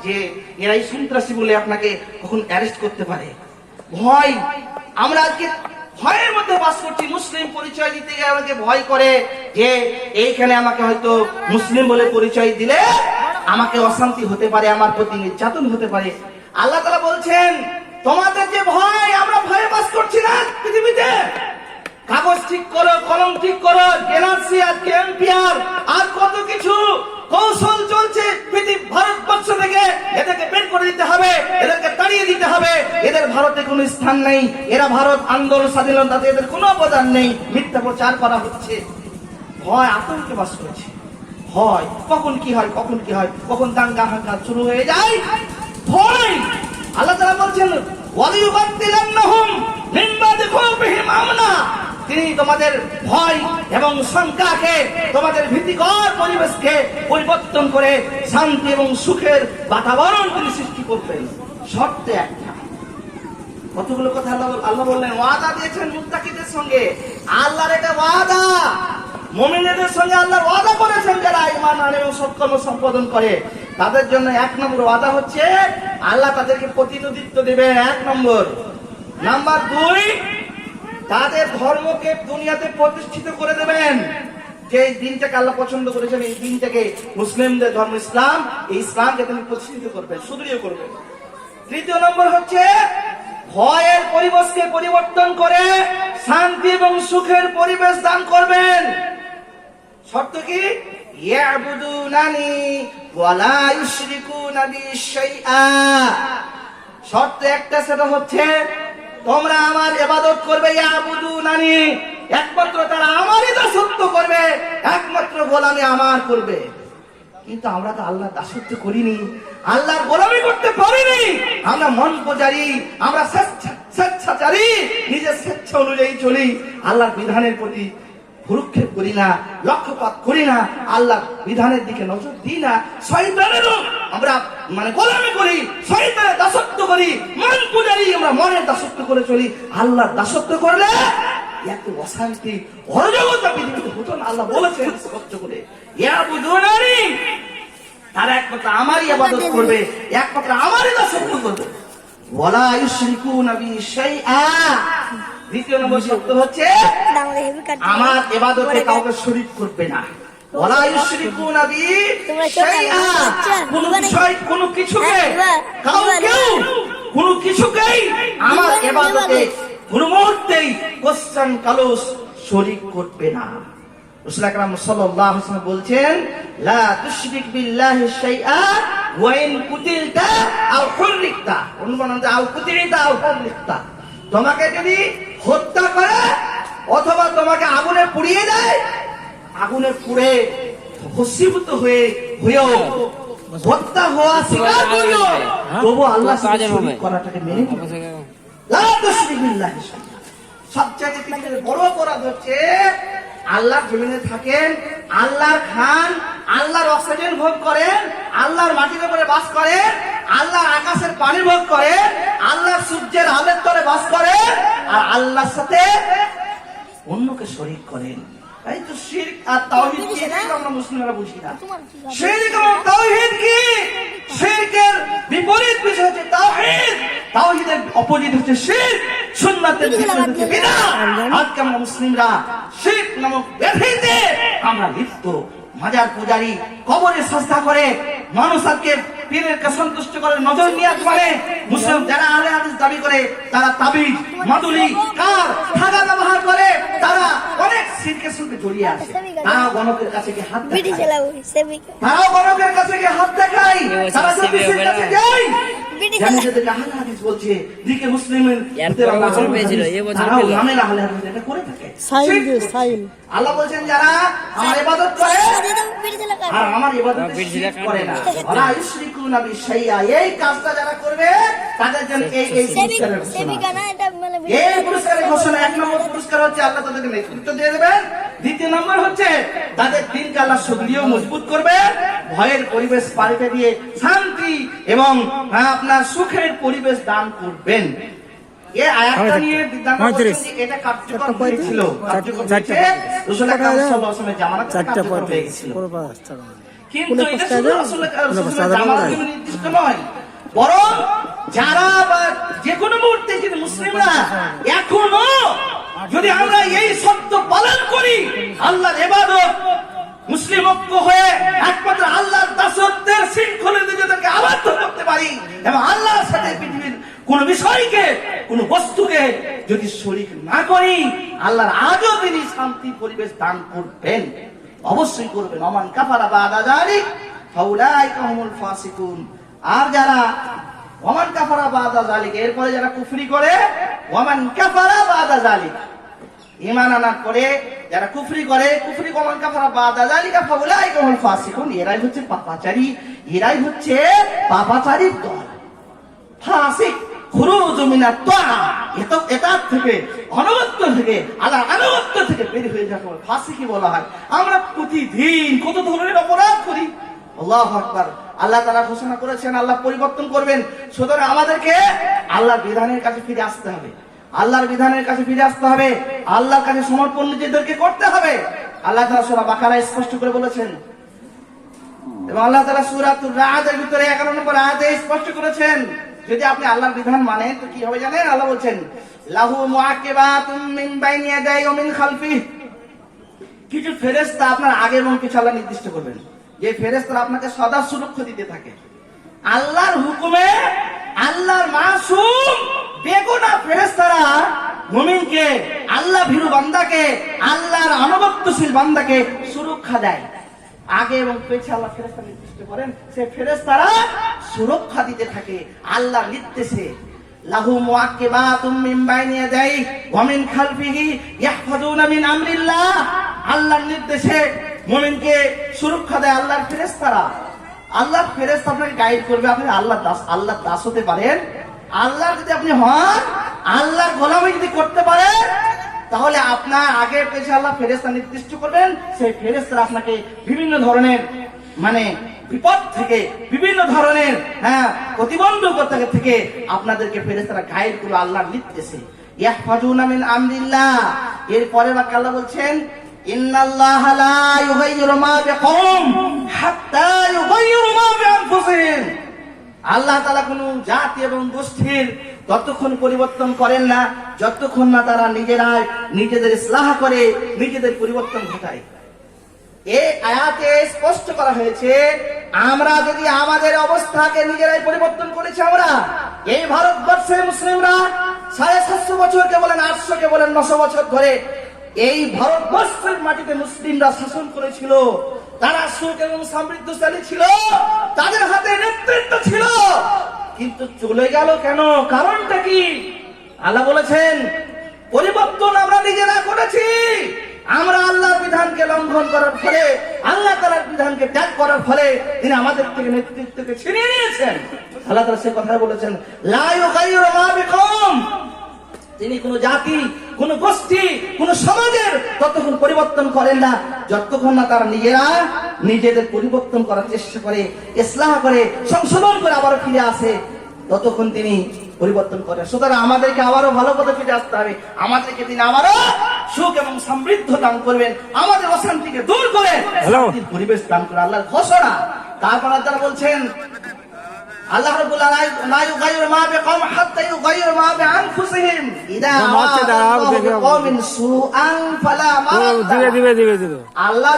যে এরাই সন্ত্রাসী বলে আপনাকে কখন অ্যারেস্ট করতে পারে। ভয়, আমরা আজকে ভয়ের মধ্যে বাস করছি। মুসলিম পরিচয় দিতে গিয়ে আমাকে ভয় করে যে এইখানে আমাকে হয়তো মুসলিম বলে পরিচয় দিলে আমাকে অশান্তি হতে পারে, আমার প্রতি নির্যাতন হতে পারে। আল্লাহ তাআলা বলছেন তোমাদের যে ভয়, আমরা ভয়ে বাস করছি না পৃথিবীতে। কাগজ ঠিক করো, কলম ঠিক করো, এনআরসি আর কেএমপিআর আর কত কিছু কৌশল চলছে পৃথিবী ভারতবর্ষ থেকে। এদেরকে বের করে দিতে হবে, এদেরকে তাড়িয়ে দিতে হবে, এদের ভারতে কোনো স্থান নেই, এরা ভারত আন্দোলন স্বাধীনতাতে এদের কোনো অবদান নেই, মিথ্যা প্রচার করা হচ্ছে। ভয়, আতঙ্কে বাস করেছে। ভয়, কখন কি হয়, কখন কি হয়, কখন দাঙ্গা হাঙ্গা শুরু হয়ে যায়, ভয়। আল্লাহ তাআলা বলছেন ওয়ালিয়ুবাদদিলান্নাহুম মিন বাদি খাউফিহিম আমনা, তিনি তোমাদের ভয় এবং শঙ্কাকে, তোমাদের ভীতিকর পরিবেশকে পরিবর্তন করে শান্তি এবং সুখের বাতাবরণ তিনি সৃষ্টি করবেন। শর্ত একটা। কতগুলো কথা আল্লাহ বললেন, ওয়াদা দিয়েছেন মুত্তাকিদের সঙ্গে। আল্লাহর এটা ওয়াদা, মুমিনদের সঙ্গে আল্লাহ ওয়াদা করেছেন যারা ঈমান আনে এবং সৎকর্ম সম্পাদন করে তাদের জন্য এক নম্বর ওয়াদা হচ্ছে আল্লাহ তাদেরকে প্রতিনিধিত্ব দেবেন। এক নম্বর। নাম্বার 2, তাদের ধর্মকে দুনিয়াতে প্রতিষ্ঠিত করে দেবেন। যে দিনটাকে আল্লাহ পছন্দ করেছেন, এই দিনটাকে মুসলিমদের ধর্ম ইসলাম, এই ইসলামকে তিনি প্রতিষ্ঠিত করবেন, সুদৃঢ় করবেন। তৃতীয় নম্বর হচ্ছে ভয়ের পরিবেশকে পরিবর্তন করে শান্তি এবং সুখের পরিবেশ দান করবেন। শর্ত কি? ইয়াবুদুনানি ওয়ালা ইউশরিকুনা বি শাইআ। শর্ত একটা, সেটা হচ্ছে তোমরা আমার ইবাদত করবে। ইয়াবুদুনানি, একমাত্র তারা আমারই দাসত্ব করবে, একমাত্র গোলামি আমার করবে। কিন্তু আমরা তো আল্লাহর দাসত্ব করিনি, আল্লাহর গোলামি করতে পারিনি। আমরা মন পূজারী, আমরা স্বেচ্ছাচারী, নিজের স্বেচ্ছা অনুযায়ী চলি, আল্লাহর বিধানের প্রতি ভ্রুক্ষেপ করি না, লক্ষ্যপাত করি না, আল্লাহর বিধানের দিকে নজর দিই না। শয়তানেরও আমরা গোলামি করি, শয়তানের দাসত্ব করি, মন পূজারী, আমরা মনের দাসত্ব করে চলি। আল্লাহর দাসত্ব করলে এত অশান্তি অরাজকতা পৃথিবীতে হতো না। আল্লাহ বলেছেন স্পষ্ট করে, ইয়াবুদুনানি, তারা একমাত্র আমারই ইবাদত করবে, একমাত্র আমারই দাসত্ব করবে। ওয়ালা ইউশরিকুনা বি শাইআ। দ্বিতীয় নম্বর শর্ত হচ্ছে আমার ইবাদতে কাউকে শরীক করবে না। ওয়ালা ইউশরিকুনা বি শাইআ, কোনো কিছুকে কোনো কিছুকেই আমার ইবাদতে কোনো মুহূর্তেই কোশ্চেন কালুস শরীক করবে না। রাসূল আকরাম সাল্লাল্লাহু আলাইহি ওয়াসাল্লাম বলছেন, লা তুশরিক বিল্লাহি শাইআ ওয়া ইন কুতিলতা আও হুররিকতা। অনুমান আও কুতিলতা আও হুররিকতা, তোমাকে যদি হত্যা করে অথবা তোমাকে আগুনে পুড়িয়ে দেয়, আগুনে পুড়ে ভস্মীভূত হয়েও হত্যা হওয়া স্বীকার করিও, তবু আল্লাহর সাথে শরীক করাটাকে মেনে নিও। লা তুশরিক বিল্লাহি শাইআ। সবচেয়ে পৃথিবীর বড় অপরাধ হচ্ছে আল্লাহর জমিনে থাকেন, আল্লাহর খান, আল্লাহর অক্সিজেন ভোগ করেন, আল্লাহর মাটির উপরে বাস করেন, আল্লাহর আকাশের পানি ভোগ করেন, আল্লাহর সূর্যের আলোর তলে বাস করেন, আর আল্লাহর সাথে অন্যকে শরীক করেন। এই তো শিরক আর তাওহীদ কি, আমরা মুসলিমরা বুঝি না। শিরক এবং তাওহীদ কি? শিরকের বিপরীত বিষয় হচ্ছে তাওহীদ, তাওহীদের অপোজিট হচ্ছে শিরক, সুন্নাতের বিপরীত হচ্ছে বিদআত। আজকে আমরা মুসলিমরা শিরক নামক ব্যাধিতে আমরা লিপ্ত। মাজার পূজারী, কবরে সাজদা করে, মানুষ আজকে পীরকে সন্তুষ্ট করে নজর নিয়াত মানে মুসলিম যারা আহলে হাদিস দাবি করে তারা তাবিজ, মাদুলি, কার, ধাগা ব্যবহার করে, তারা অনেক শিরকের সঙ্গে জড়িয়ে আছে। তারা গণকের কাছে গিয়ে হাত দেখায়, তারাও গণকের কাছে গিয়ে হাত দেখায়, তারা জ্যোতিষীর কাছে যায়। জানি যাদেরকে আহলে হাদিস বলছে, দিকে মুসলিমের তারাও নামের আহলে হাদিস এটা করে থাকে। আল্লাহ বলছেন যারা আমার ইবাদত করে আর আমার ইবাদতে শিরক করে না, ওয়ালা ইউশরিকুনা বি শাইআ, এই কাজটা যারা করবে তাদের জন্য এই পুরস্কারের ঘোষণা। এই পুরস্কারের ঘোষণা, এক নম্বর পুরস্কার হচ্ছে আল্লাহ তাদেরকে নেতৃত্ব দিয়ে দেবেন। দ্বিতীয় নম্বর হচ্ছে তাদের দিনকে আল্লাহ সুদৃঢ় মজবুত করবে, ভয়ের পরিবেশ পাল্টে দিয়ে শান্তি এবং আপনার সুখের পরিবেশ দান করবেন। এই আয়াতটা নিয়ে বিদ্যাঙ্গ বলছেন এটা কার্যকর হয়েছিল, কার্যকর হয়েছে রাসূল আকরাম সাল্লাল্লাহু আলাইহি ওয়াসাল্লামের জামানাতে কার্যকর হয়ে গেছিল। কিন্তু এটা শুধু রাসূলের জামার জন্য নির্দিষ্ট নয়, বরং যারা বা যে কোনো মুহূর্তে যদি মুসলিমরা এখনো যদি আমরা এই সত্য পালন করি, আল্লাহর ইবাদত, মুসলিম ঐক্য হয়ে একমাত্র আল্লাহর দাসত্বের শৃঙ্খলে নিজেদেরকে আবদ্ধ করতে পারি এবং আল্লাহর সাথে পৃথিবীর কোন বিষয়কে, কোন বস্তুকে যদি শরীক না করি, আল্লাহর আজও তিনি শান্তি পরিবেশ দান করবেন, অবশ্যই করবেন। ওমান কাফারা বাদা যালিক ফাউলাইকা হুমুল ফাসিকুন। আর যারা ওমান কাফারা বাদা যালিক, এরপরে যারা কুফরি করে, ওমান কাফারা বাদা যালিক, ঈমান আনার পরে যারা কুফরি করে, কুফরি ওমান কাফারা বাদা যালিকা ফাউলাইকা হুমুল ফাসিকুন, এরাই হচ্ছে পাপাচারী, এরাই হচ্ছে পাপাচারীর দল। ফাসিক খুরুজ মিনাত তাআ, এটা থেকে অনবত্য থেকে, আল্লাহর আনুগত্য থেকে বের হয়ে যাওয়া ফাসিকি বলা হয়। আমরা প্রতিদিন কত ধরনের অপরাধ করি, আল্লাহু আকবার। আল্লাহ তাআলা ঘোষণা করেছেন আল্লাহ পরিবর্তন করবেন, সুতরাং আমাদেরকে আল্লাহর বিধানের কাছে ফিরে আসতে হবে, আল্লাহর বিধানের কাছে ফিরে আসতে হবে, আল্লাহর কাছে সমর্পণ নিজেদেরকে করতে হবে। আল্লাহ তাআলা সূরা বাকারায় স্পষ্ট করে বলেছেন এবং আল্লাহ তাআলা সূরাতুর রা'দের ভিতরে 11 নম্বর আয়াতে স্পষ্ট করেছেন, যদি আপনি আল্লাহর বিধান মানেন তো কি হবে জানেন? আল্লাহ বলছেন লাহু মুআকিবাতুম মিন বাইনি ইয়াদাইহি ওয়া মিন খালফিহি, কিছু ফেরেশতা আপনার আগে এবং পিছে আল্লাহ নির্দিষ্ট করবেন, যে ফেরেশতারা আপনাকে সদা সুরক্ষা দিতে থাকে আল্লাহর হুকুমে। আল্লাহর মাসুম বেগুনাহ ফেরেশতারা মুমিনকে, আল্লাহ ভীরু বান্দাকে, আল্লাহর আনুগত্যশীল বান্দাকে সুরক্ষা দেয়। আগে এবং পেছনে আল্লাহ ফেরেশতা নির্দিষ্ট করেন, সেই ফেরেশতারা সুরক্ষা দিতে থাকে আল্লাহর নির্দেশে। লাহু মুআকিবাতুম মিন বাইনি ইয়াদাইহি ওয়া মিন খালফিহি ইয়াহফাজুনা মিন আমরিল্লাহ, আল্লাহর নির্দেশে মুমিনকে সুরক্ষা দেয় আল্লাহর ফেরেশতারা। আল্লাহর ফেরেশতা আপনাকে গাইড করবে, আপনি আল্লাহর দাস, আল্লাহর দাস হতে পারেন। আল্লাহর যদি আপনি হন, আল্লাহর গোলামি যদি করতে পারেন, তাহলে আপনার আগে পেছনে আল্লাহ ফেরেশতা নির্দিষ্ট করবেন, সেই ফেরেশতারা আপনাকে বিভিন্ন ধরনের মানে বিপদ থেকে, বিভিন্ন ধরনের প্রতিবন্ধকতা থেকে আপনাদেরকে ফেরেশতারা গাইড করবে আল্লাহর নির্দেশে। ইয়াহফাজুনা মিন আমরিল্লাহ, এরপরে বাক্যে আল্লাহ বলছেন ইন্নাল্লাহা লা ইউগাইয়িরু মা বিকওম হাত্তা ইউগাইয়িরু মা বিআনফুসিহিম, আল্লাহ তাআলা কোন জাতি এবং গোষ্ঠীর ততক্ষণ পরিবর্তন করেন না যতক্ষণ না তারা নিজেরাই নিজেদের ইসলাহ করে, নিজেদের পরিবর্তন ঘটায়। এই আয়াতে স্পষ্ট করা হয়েছে আমরা যদি আমাদের অবস্থাকে নিজেরাই পরিবর্তন করেছি, আমরা এই ভারতবর্ষের মুসলিমরা 750 বছরকে বলেন, 800 কে বলেন, 900 বছর ধরে এই ভারতবর্ষের মাটিতে মুসলিমরা শাসন করেছিল, তারা সুখ এবং সমৃদ্ধশালী ছিল, তাদের হাতে নেতৃত্ব ছিল, কিন্তু চলে গেল কেন? কারণটা কি? আল্লাহ বলেছেন পরিবর্তন আমরা নিজেরা করেছি। আমরা আল্লাহর বিধানকে লঙ্ঘন করার ফলে, আল্লাহ তাআলার বিধানকে ত্যাগ করার ফলে তিনি আমাদের থেকে নেতৃত্বকে ছিনিয়ে নিয়েছেন। আল্লাহ তাআলা সে কথা বলেছেন লা ইউগাইয়িরু মা বিকওম, তিনি কোন জাতি, কোন গোষ্ঠী, কোন সমাজের ততক্ষণ পরিবর্তন করেন না যতক্ষণ না তারা নিজেরা নিজেদের পরিবর্তন করার চেষ্টা করে, ইসলাহ করে, সংশোধন করে আবার ফিরে আসে, ততক্ষণ তিনি পরিবর্তন করেন। সুতরাং আমাদেরকে আবারও ভালো পথে ফিরে আসতে হবে, আমাদেরকে তিনি আবারও সুখ এবং সমৃদ্ধ দান করবেন, আমাদের অশান্তিকে দূর করে শান্তির পরিবেশ দান করে আল্লাহর ঘোষণা। তারপর আল্লাহ বলছেন আল্লাহ রাব্বুল আলামিন লা ইউগাইয়িরু মা বিকওম হাত্তা ইউগাইয়িরু মা বিআনফুসিহিম ইযা আরাদা বিকওমিন সুআন ফালা মারাদ্দা, আল্লাহ